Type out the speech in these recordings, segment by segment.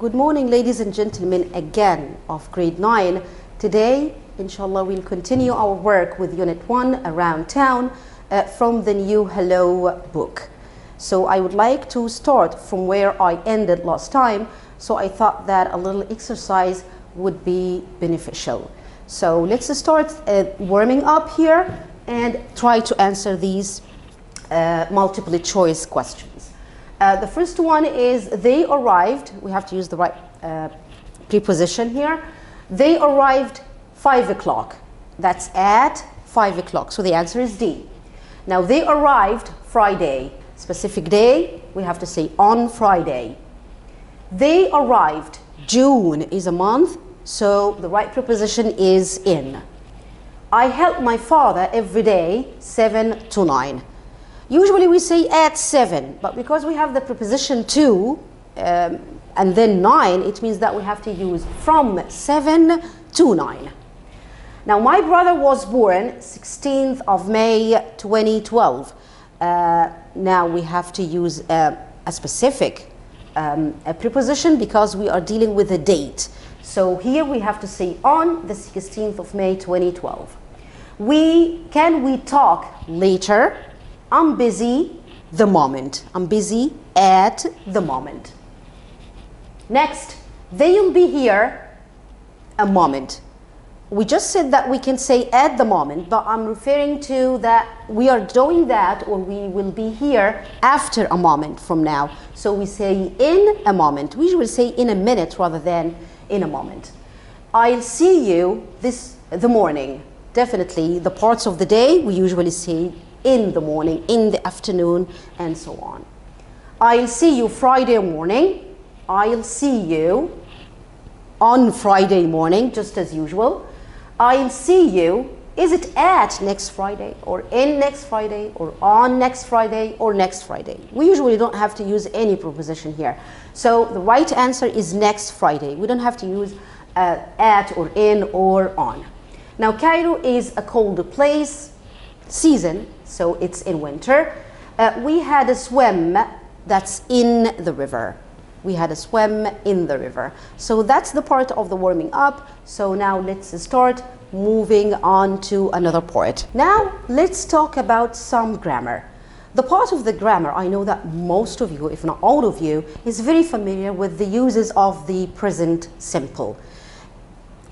Good morning, ladies and gentlemen, again of grade 9. Today, inshallah, we'll continue our work with Unit 1, Around Town, from the new Hello book. So I would like to start from where I ended last time, so I thought that a little exercise would be beneficial. So let's start warming up here and try to answer these multiple choice questions. The first one is they arrived. We have to use the right preposition here. They arrived 5 o'clock. That's at 5 o'clock. So the answer is D. Now they arrived Friday. Specific day, we have to say on Friday. They arrived. June is a month, so the right preposition is in. I help my father every day, 7 to 9. Usually we say at 7, but because we have the preposition to and then 9, it means that we have to use from 7 to 9. Now my brother was born 16th of May 2012. Now we have to use a specific a preposition because we are dealing with a date. So here we have to say on the 16th of May 2012. Can we talk later? I'm busy the moment. I'm busy at the moment. Next, they'll be here a moment. We just said that we can say at the moment, but I'm referring to that we are doing that, or we will be here after a moment from now. So we say in a moment. We usually say in a minute rather than in a moment. I'll see you the morning. Definitely the parts of the day we usually say in the morning, in the afternoon, and so on. I'll see you Friday morning. I'll see you on Friday morning, just as usual. I'll see you, is it at next Friday, or in next Friday, or on next Friday, or next Friday? We usually don't have to use any preposition here. So the right answer is next Friday. We don't have to use at, or in, or on. Now Cairo is a colder place, season, so it's in winter. We had a swim, that's in the river. We had a swim in the river. So that's the part of the warming up. So now let's start moving on to another part. Now let's talk about some grammar. The part of the grammar, I know that most of you, if not all of you, is very familiar with the uses of the present simple.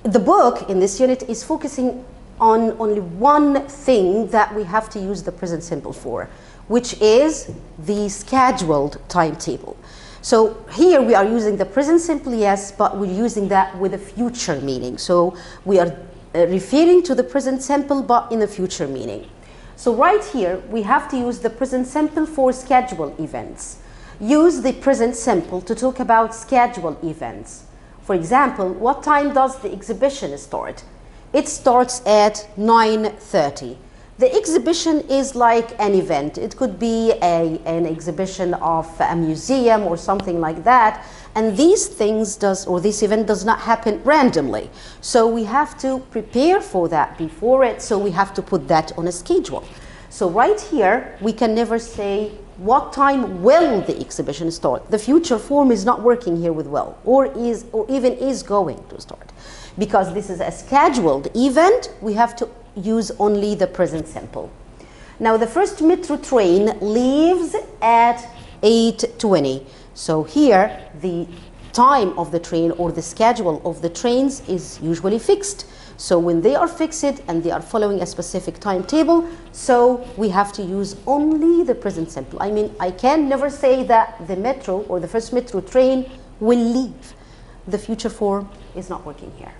The book in this unit is focusing on only one thing that we have to use the present simple for, which is the scheduled timetable. So here we are using the present simple, yes, but we're using that with a future meaning. So we are referring to the present simple, but in the future meaning. So right here, we have to use the present simple for scheduled events. Use the present simple to talk about scheduled events. For example, what time does the exhibition start? It starts at 9:30. The exhibition is like an event. It could be an exhibition of a museum or something like that. And these things this event does not happen randomly. So we have to prepare for that before it. So we have to put that on a schedule. So right here, we can never say what time will the exhibition start. The future form is not working here with will, or even is going to start. Because this is a scheduled event, we have to use only the present simple. Now the first metro train leaves at 8:20. So here the time of the train or the schedule of the trains is usually fixed. So when they are fixed and they are following a specific timetable, so we have to use only the present simple. I mean, I can never say that the metro or the first metro train will leave. The future form is not working here.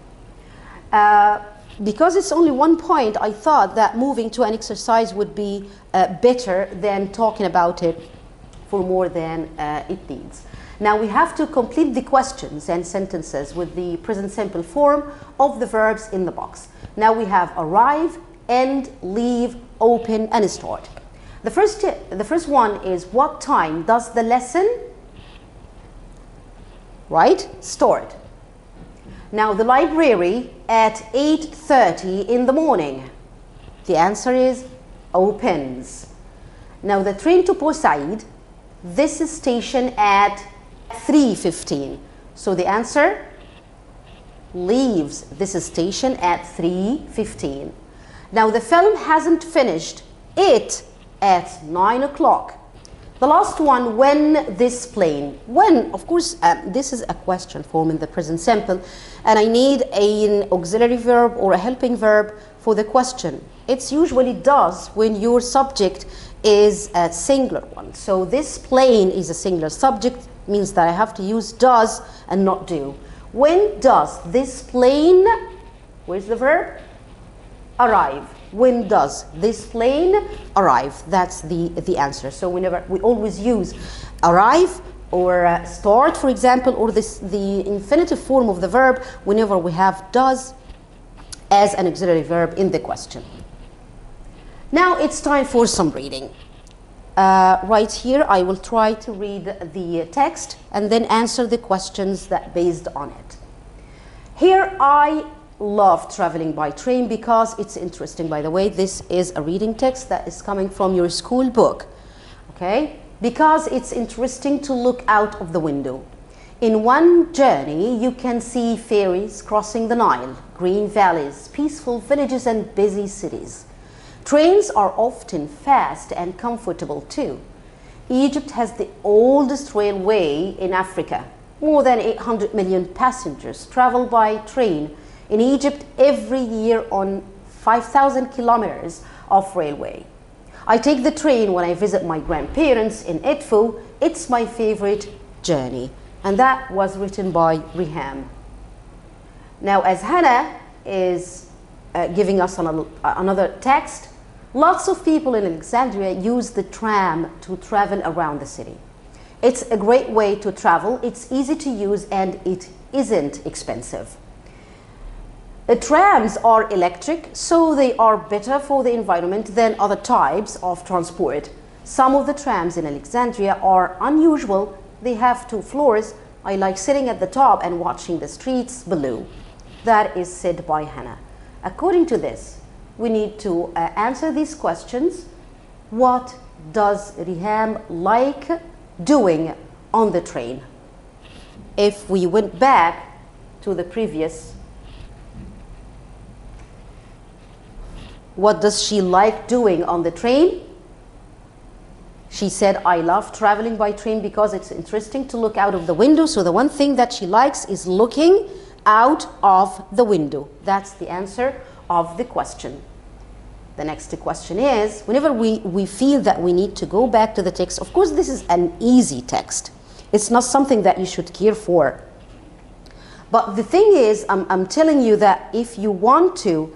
Because it's only one point, I thought that moving to an exercise would be better than talking about it for more than it needs. Now we have to complete the questions and sentences with the present simple form of the verbs in the box. Now we have arrive, end, leave, open, and start. The first one is what time does the lesson, right, start? Now the library at 8:30 in the morning. The answer is opens. Now the train to Port Said, this is station at 3:15. So the answer, leaves this station at 3:15. Now the film hasn't finished it at 9 o'clock. The last one, when this plane. When, of course, this is a question form in the present simple, and I need an auxiliary verb or a helping verb for the question. It's usually does when your subject is a singular one. So this plane is a singular subject, means that I have to use does and not do. When does this plane, where's the verb? Arrive. When does this plane arrive? That's the answer. So we always use arrive or start, for example, or the infinitive form of the verb whenever we have does as an auxiliary verb in the question. Now it's time for some reading. Right here, I will try to read the text and then answer the questions that based on it. Here, I love traveling by train because it's interesting. By the way, this is a reading text that is coming from your school book, okay? Because it's interesting to look out of the window. In one journey, you can see ferries crossing the Nile, green valleys, peaceful villages, and busy cities. Trains are often fast and comfortable too. Egypt has the oldest railway in Africa. More than 800 million passengers travel by train in Egypt every year on 5,000 kilometers of railway. I take the train when I visit my grandparents in Edfu. It's my favorite journey. And that was written by Riham. Now, as Hannah is giving us another text, lots of people in Alexandria use the tram to travel around the city. It's a great way to travel. It's easy to use and it isn't expensive. The trams are electric, so they are better for the environment than other types of transport. Some of the trams in Alexandria are unusual. They have 2 floors. I like sitting at the top and watching the streets below. That is said by Hannah. According to this, we need to answer these questions. What does Riham like doing on the train? If we went back to the previous, what does she like doing on the train? She said, I love traveling by train because it's interesting to look out of the window. So the one thing that she likes is looking out of the window. That's the answer of the question. The next question is, whenever we feel that we need to go back to the text, of course this is an easy text. It's not something that you should care for. But the thing is, I'm telling you that if you want to,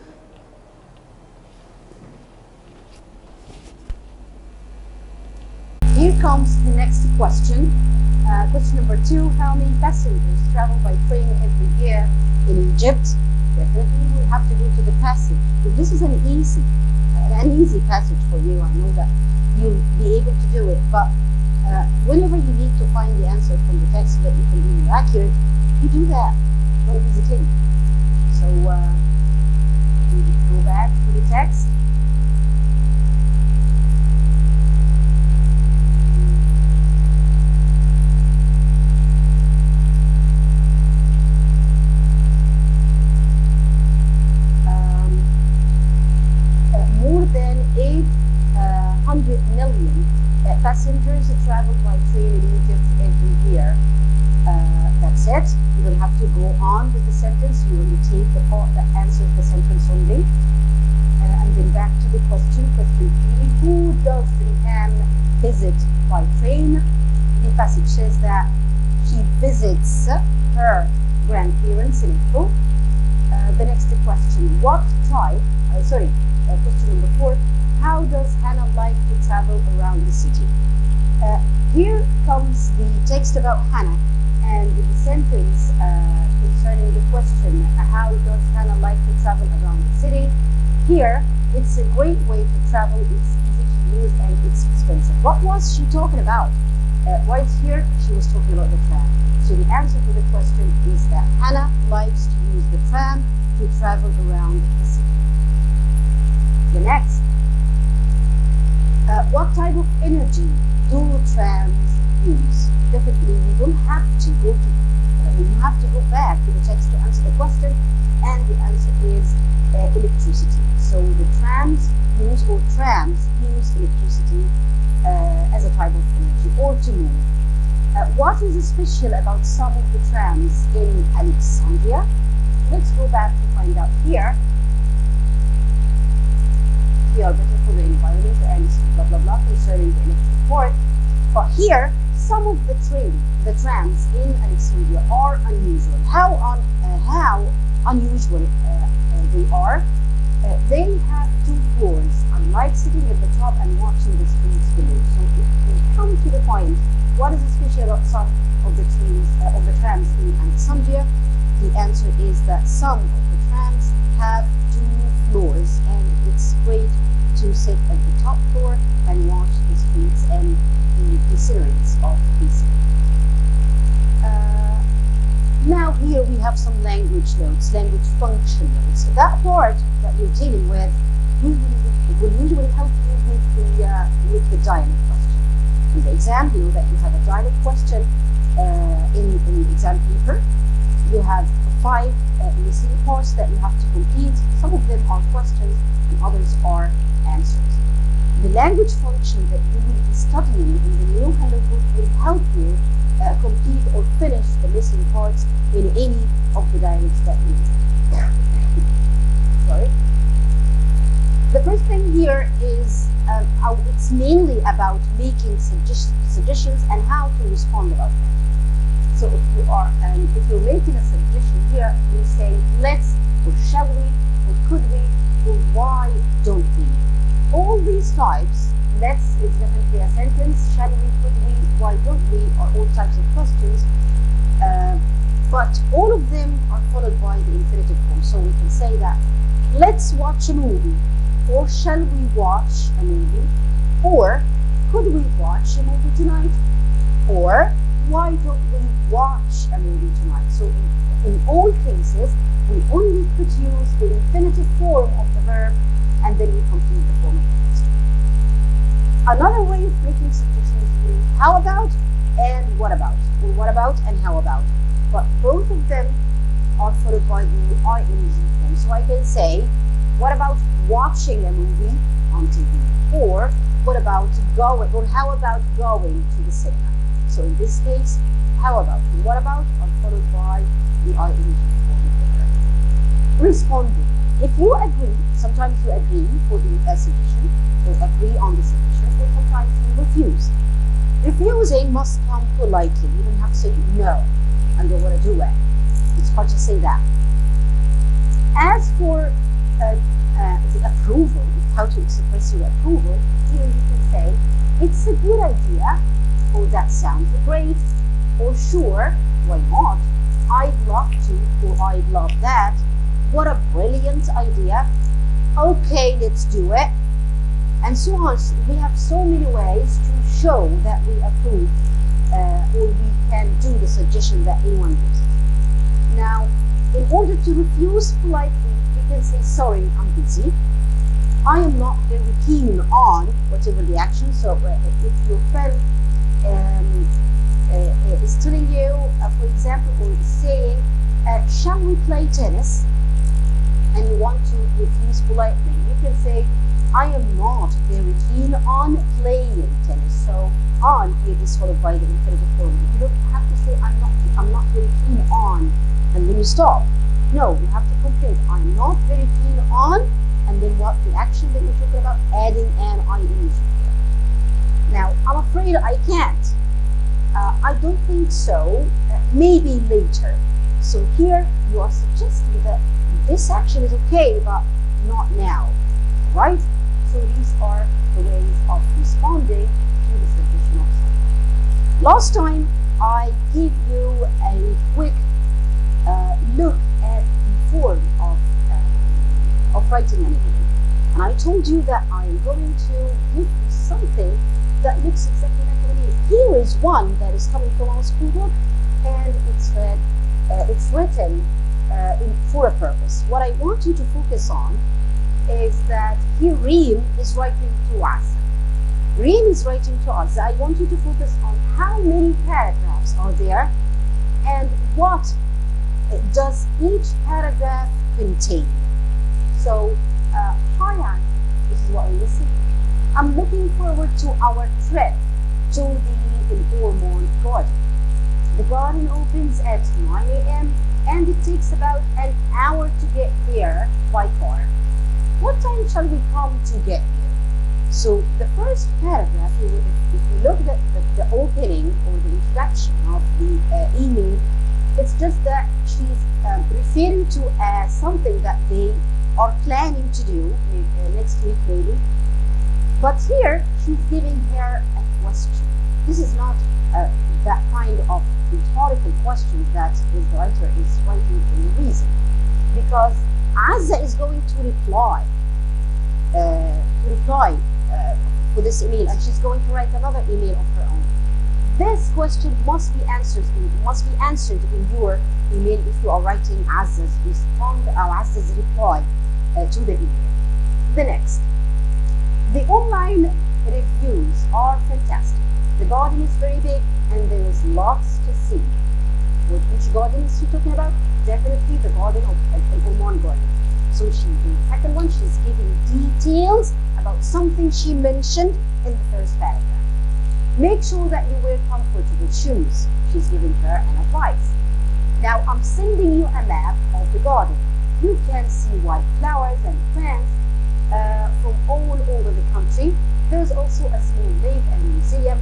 here comes the next question. Question number 2, how many passengers travel by train every year in Egypt? Definitely we have to go to the passage. If this is an easy passage for you, I know that you'll be able to do it, but whenever you need to find the answer from the text so that you can be more accurate, you do that very easily. So we go back to the text. More than 800 million passengers travel by train in Egypt every year. That's it. You don't have to go on with the sentence. You only take the part that answers the sentence only. And then back to the question 3. Who does Riham visit by train? The passage says that she visits her grandparents in Edfu. The next question, what type, question number 4, how does Hannah like to travel around the city? Here comes the text about Hannah and the sentence concerning the question, how does Hannah like to travel around the city? Here, it's a great way to travel, it's easy to use and it's expensive. What was she talking about? Right here, she was talking about the tram. So the answer to the question is that Hannah likes to use the tram to travel around the city. The next, what type of energy do trams use? Definitely, we don't have to go to You have to go back to the text to answer the question, and the answer is electricity. So the trams use electricity as a type of energy, or to move. What is special about some of the trams in Alexandria? Let's go back to find out here. They are better for the environment and blah blah blah concerning the electric part. But here, some of the trams in Alexandria are unusual. How unusual they are? They have 2 floors, unlike sitting at the top and watching the streets below. So if we come to the point, what is special about some of the trams in Alexandria? The answer is that some of the trams have 2 floors, and it's great to sit at the top floor and watch the streets and the sceneries of the city. Now here we have some language notes, language function notes. That part that you're dealing with will usually help you with the dialect question. In the exam, you know that you have a dialect question in the exam paper. You have 5 missing parts that you have to complete. Some of them are questions and others are answers. The language function that you will be studying in the new Hello book will help you complete or finish the missing parts in any of the dialects that you need. Sorry. The first thing here is it's mainly about making suggestions and how to respond about that. So if you're making a suggestion here, you say let's, or shall we, or could we, or why don't we. All these types, let's is definitely a sentence, shall we, could we, why don't we, are all types of questions, but all of them are followed by the infinitive form. So we can say that let's watch a movie, or shall we watch a movie, or could we watch a movie tonight, or why don't we watch a movie tonight. So in all cases, we only could use the infinitive form of the verb, and then we complete the form of the question. Another way of making suggestions is how about and what about, or what about and how about. But both of them are followed by the ing form. So I can say, what about watching a movie on TV? Or what about going, or how about going to the cinema? So in this case, how about and what about are followed by the ing form of the verb. Responding. If you agree, sometimes you agree for the suggestion, or agree on the suggestion, or sometimes you refuse. Refusing must come politely. You don't have to say no, I don't want to do it. It's hard to say that. As for the approval, how to express your approval, here you can say, it's a good idea, or that sounds great, or sure, why not, I'd love to, or I'd love that, what a brilliant idea, okay, let's do it, and so on. We have so many ways to show that we approve, or we can do the suggestion that anyone gives. Now, in order to refuse politely, you can say, sorry, I'm busy, I am not very keen on whatever the action. So if your friend is telling you, for example, or is saying, shall we play tennis? And you want to refuse politely, you can say, I am not very keen on playing tennis. So on here is followed by the infinitive form. You don't have to say I'm not very keen on, and then you stop. No, you have to complete. I'm not very keen on, and then what the action that you're talking about, adding an ing. Now, I'm afraid I can't. I don't think so. Maybe later. So here you are suggesting that this action is okay, but not now, right? So these are the ways of responding to the suggestion of something. Last time I gave you a quick look at the form of writing an email, and I told you that I'm going to give you something that looks exactly like an email. Here is one that is coming from our school book, and it's written for a purpose. What I want you to focus on is that here Reem is writing to us. Reem is writing to us. I want you to focus on how many paragraphs are there and what does each paragraph contain. So, hi Anne, this is what I'm listening. I'm looking forward to our trip to the Ormond Garden. The garden opens at 9 a.m. and it takes about an hour to get there by car. What time shall we come to get here? So the first paragraph, if you look at the opening or the introduction of the email, it's just that she's referring to something that they are planning to do next week maybe. But here she's giving her a question. This is not that kind of rhetorical question that the writer is writing in the reason, because Azza is going to reply for this email, and she's going to write another email of her own. This question must be answered in your email if you are writing Azza's reply to the email. The next, the online reviews are fantastic. The garden is very big and there is lots to see. Which garden is she talking about? Definitely the garden of Ormond Garden. So in the second one, she's giving details about something she mentioned in the first paragraph. Make sure that you wear comfortable shoes. She's giving her an advice. Now I'm sending you a map of the garden. You can see white flowers and plants from all over the country. There's also a small lake and museum.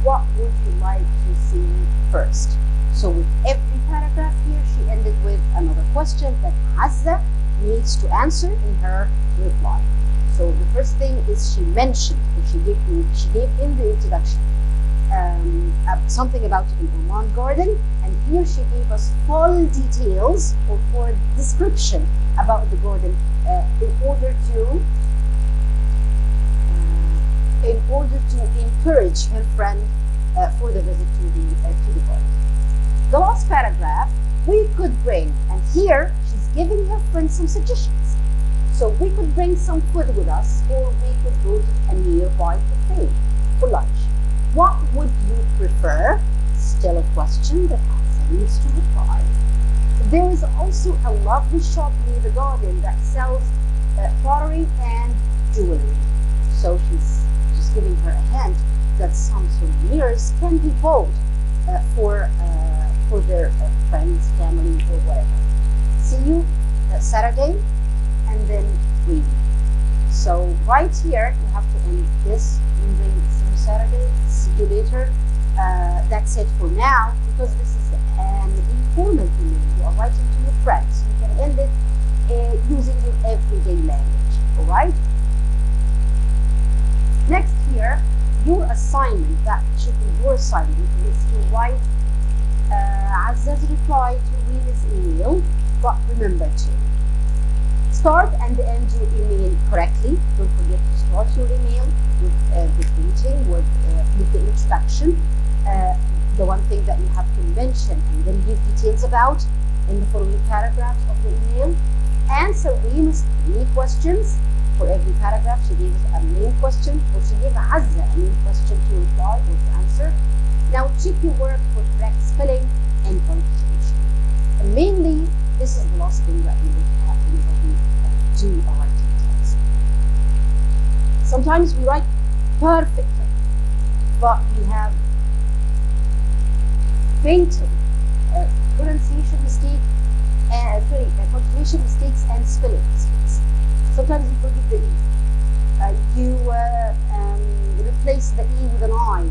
What would you like to see first? So with every paragraph here, she ended with another question that Azza needs to answer in her reply. So the first thing is she mentioned, she gave in the introduction something about the Ormond Garden, and here she gave us full details or full description about the garden in order to encourage her friend for the visit to the garden. The last paragraph, we could bring, and here she's giving her friend some suggestions. So we could bring some food with us, or we could go to a nearby cafe for lunch. What would you prefer? Still a question that Azza needs to reply. There is also a lovely shop near the garden that sells pottery and jewelry. So she's just giving her a hint that some souvenirs can be bought for their friends, family, or whatever. See you Saturday, and then read. So right here, you have to end this using see you Saturday, see you later. That's it for now, because this is an informal email. You are writing to your friends. You can end it using your everyday language, all right? Next here, your assignment, that should be your assignment, is to write Azza's reply to Rina's email, but remember to start and end your email correctly. Don't forget to start your email with greeting, with the introduction, the one thing that you have to mention and then give details about in the following paragraphs of the email. Answer Rina's 3 questions. For every paragraph, she gives a main question, or she gives Azza a main question to reply or to answer. Now check your work for correct spelling and punctuation. And mainly, this is the last thing that we look at whenever we do our writing tests. Sometimes we write perfectly, but we have fatal pronunciation mistake, punctuation mistakes and spelling mistakes. Sometimes you forget the E. You replace the E with an I.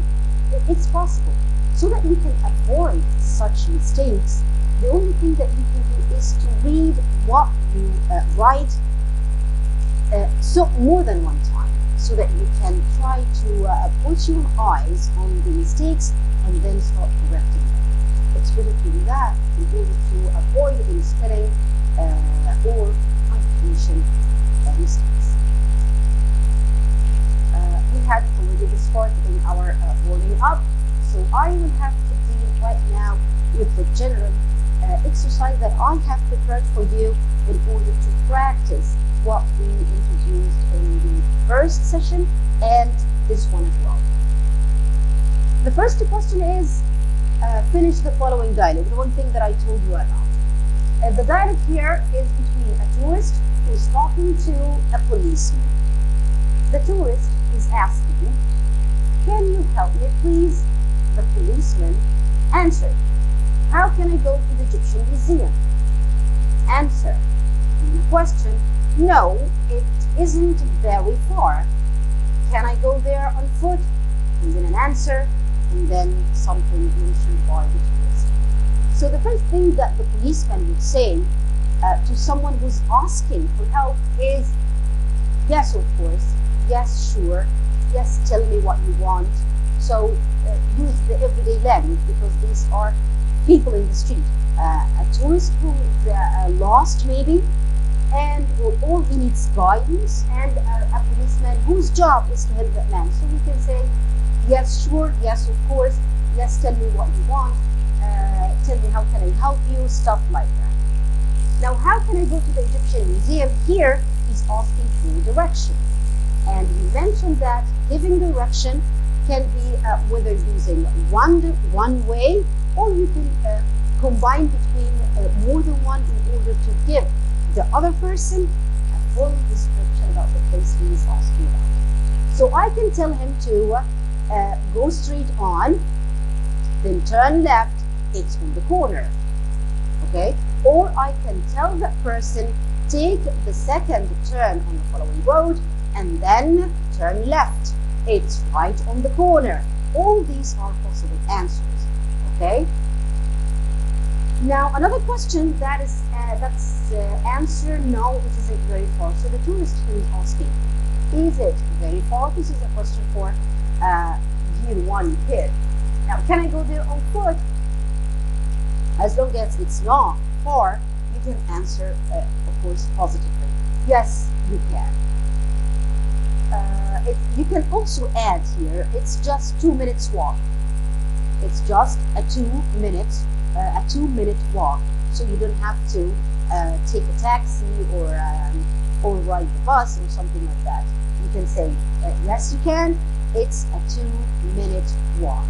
It's possible. So that you can avoid such mistakes, the only thing that you can do is to read what you write more than one time, so that you can try to put your eyes on the mistakes and then start correcting them. It's better to do that in order to avoid any spelling or punctuation mistakes. We had already this part in our warming up, so I will have to deal right now with the general exercise that I have prepared for you in order to practice what we introduced in the first session and this one as well. The first question is, finish the following dialogue, the one thing that I told you about. The dialogue here is between a tourist who is talking to a policeman. The tourist is asking, "Can you help me please?" The policeman answered, "How can I go to the Egyptian Museum?" Answer. And the question, "No, it isn't very far. Can I go there on foot?" And then an answer, and then something mentioned by the tourist. So the first thing that the policeman would say to someone who's asking for help is, "Yes, of course. Yes, sure. Yes, tell me what you want." So use the everyday language, because these are people in the street. A tourist who is lost maybe, and all he needs guidance, and a policeman whose job is to help that man. So we can say, "Yes, sure. Yes, of course. Yes, tell me what you want. Tell me how can I help you," stuff like that. Now, how can I go to the Egyptian Museum? Here he's asking for directions, and he mentioned that giving direction can be whether using one way, or you can combine between more than one in order to give the other person a full description about the place he is asking about. So I can tell him to go straight on, then turn left, it's on the corner, okay? Or I can tell that person, take the second turn on the following road and then turn left, it's right on the corner. All these are possible answers, okay? Now another question that is answer, "No, it isn't very far." So the tourist is asking, is it very far? This is a question for year 1 kid. Now, can I go there on foot? As long as it's not far, you can answer, of course, positively. Yes, you can. You can also add here, it's just 2 minutes walk. It's just a 2-minute walk. So you don't have to take a taxi or ride the bus or something like that. You can say, yes, you can. It's a 2-minute walk.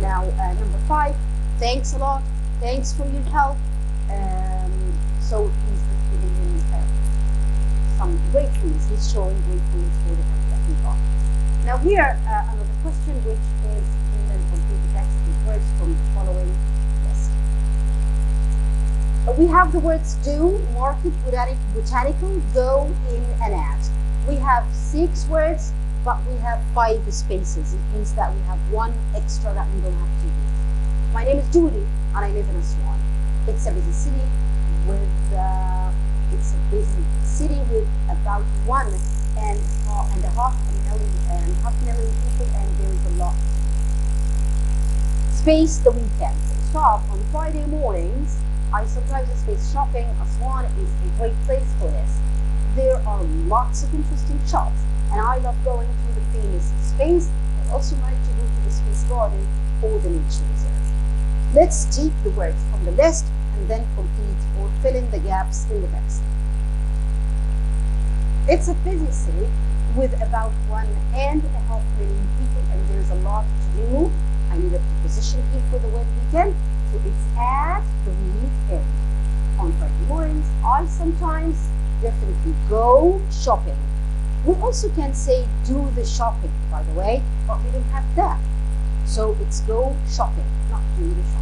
Now, number 5, thanks a lot. Thanks for your help. So he's giving him some gratefulness. He's showing gratefulness for the help that he got. Now here, another question, which is given from the text with words from the following list. We have the words do, market, botanical, go, in, and at. We have 6 words, but we have 5 spaces. It means that we have 1 extra that we don't have to use. My name is Judy, and I live in Aswan. It's a busy city with about 1.5 million people, and there is a lot space the weekend. Stop on Friday mornings. I sometimes space shopping. Aswan is a great place for this. There are lots of interesting shops, and I love going to the famous space. I also like to go to the Space Garden or the Nature Reserve. Let's take the words from the list and then complete or fill in the gaps in the text. It's a busy city with about 1.5 million people, and there's a lot to do. I need a preposition here for the word weekend, so it's at the weekend. On Friday mornings, I sometimes definitely go shopping. We also can say do the shopping, by the way, but we don't have that. So it's go shopping, not do the shopping.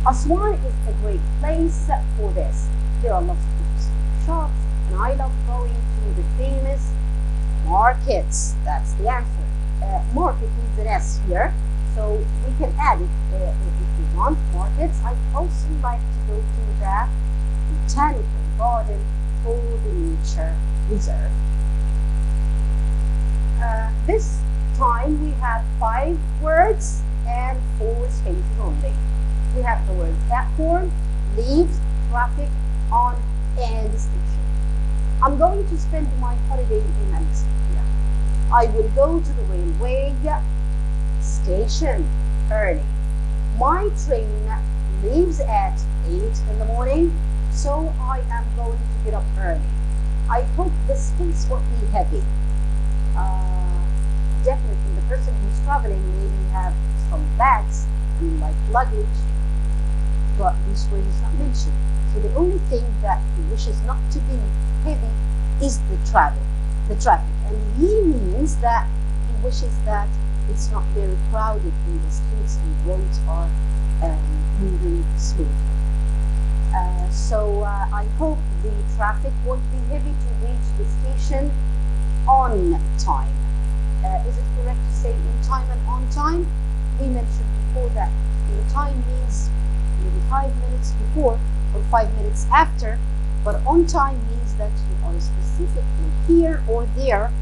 Aswan is a great place for this. There are lots of interesting shops, and I love going to the famous markets. That's the answer. Market needs an S here, so we can add it if we want. Markets. I also like to go to the botanical garden or the nature reserve. This time we have 5 words and 4 spaces only. We have the word platform, leaves, traffic, on, and station. I'm going to spend my holiday in Alexandria. I will go to the railway station early. My train leaves at 8 in the morning, so I am going to get up early. I hope the space won't be heavy. Definitely the person who's traveling maybe have some bags like luggage, but this word is not mentioned. So the only thing that he wishes not to be heavy is the traffic. And he means that he wishes that it's not very crowded in the streets and roads are moving smoothly. I hope the traffic won't be heavy to reach the station on time. Is it correct to say in time and on time? We mentioned before that in time means maybe 5 minutes before or 5 minutes after, but on time means that you are specifically here or there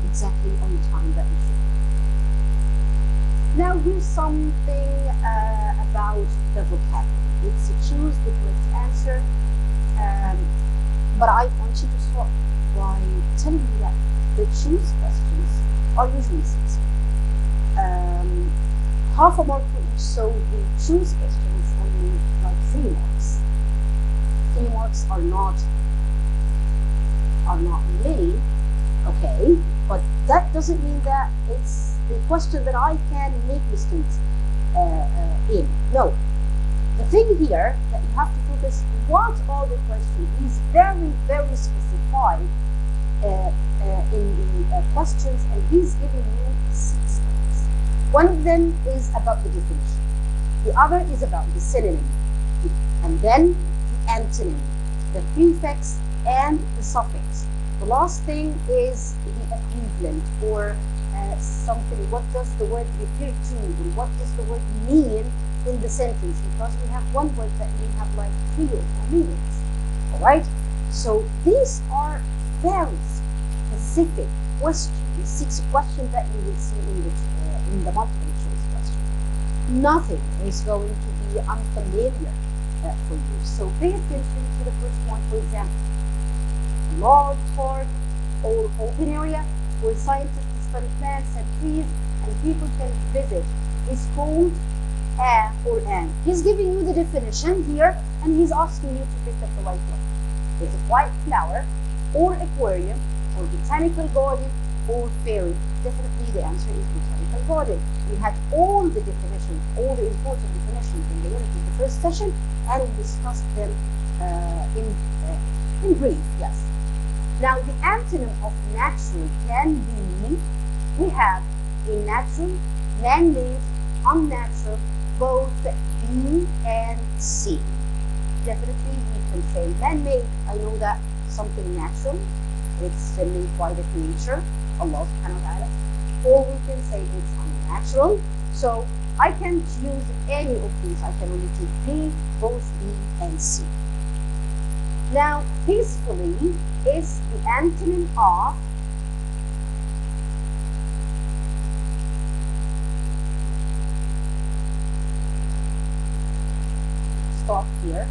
exactly on the time that you should be. Now here's something about the vocabulary. It's choose the correct answer, but I want you to start by telling me that the choose questions are usually 6. Half a mark for each, so the choose question is only like 3 marks. 3 marks are not many, okay, but that doesn't mean that it's a question that I can make mistakes in. No. The thing here that you have to focus, what are the questions is very, very specified in the questions, and he's giving you 6 things. One of them is about the definition. The other is about the synonym, and then the antonym, the prefix, and the suffix. The last thing is the equivalent, or something. What does the word refer to, and what does the word mean in the sentence? Because we have one word that may have like 3 or 4 meanings. All right. So these are very specific questions. 6 questions that you will see in the multiple choice question. Nothing is going to be unfamiliar for you. So pay attention to the first one. For example, a large park or open area where scientists study plants and trees and people can visit is called a or an. He's giving you the definition here, and he's asking you to pick up the right one. Is it white flower, or aquarium, or botanical garden, or fairy? Definitely the answer is botanical garden. We had all the definitions, all the important definitions in the unit in the first session, and we discussed them in brief, yes. Now the antonym of natural can be, we have in natural, man-made, unnatural, both B and C. Definitely we can say man-made. I know that something natural, it's made by the creator, Allah subhanahu wa ta'ala. Or we can say it's unnatural. So I can't use any of these. I can only take B, both B and C. Now, peacefully is the antonym of stop here.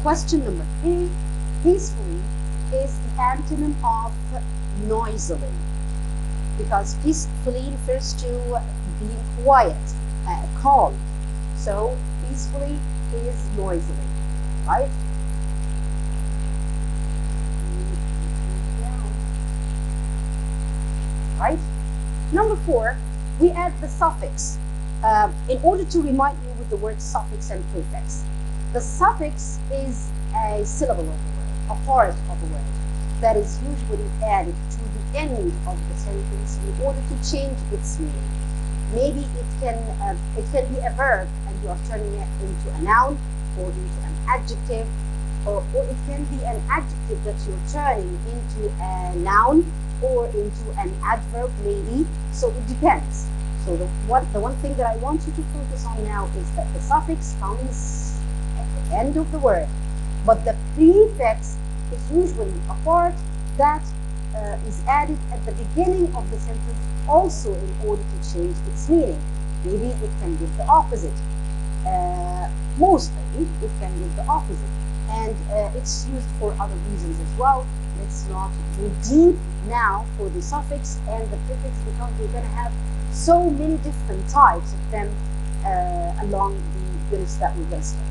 Question number 3, peacefully is the antonym of noisily, because peacefully refers to being quiet, calm. So peacefully is noisily, right? Right? Number 4, we add the suffix in order to remind you with the word suffix and prefix. The suffix is a syllable of a word, a part of a word, that is usually added to the end of the sentence in order to change its meaning. Maybe it can be a verb and you are turning it into a noun or into an adjective, or it can be an adjective that you're turning into a noun or into an adverb maybe. So it depends. So the one thing that I want you to focus on now is that the suffix comes end of the word, but the prefix is usually a part that is added at the beginning of the sentence also in order to change its meaning. Maybe it can give the opposite. Mostly, it can give the opposite. And it's used for other reasons as well. Let's not go deep now for the suffix and the prefix, because we're going to have so many different types of them along the units that we're going to study.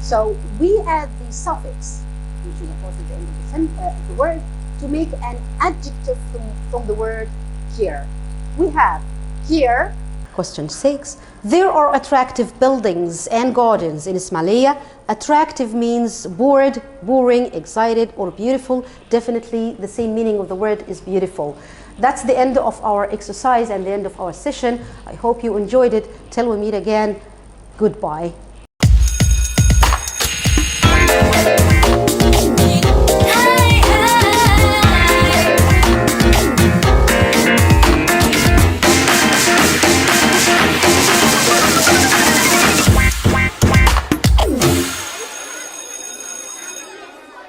So we add the suffix, which is of course at the end of the word, to make an adjective from the word here. We have here. Question 6. There are attractive buildings and gardens in Ismailia. Attractive means bored, boring, excited, or beautiful. Definitely the same meaning of the word is beautiful. That's the end of our exercise and the end of our session. I hope you enjoyed it. Till we meet again, goodbye.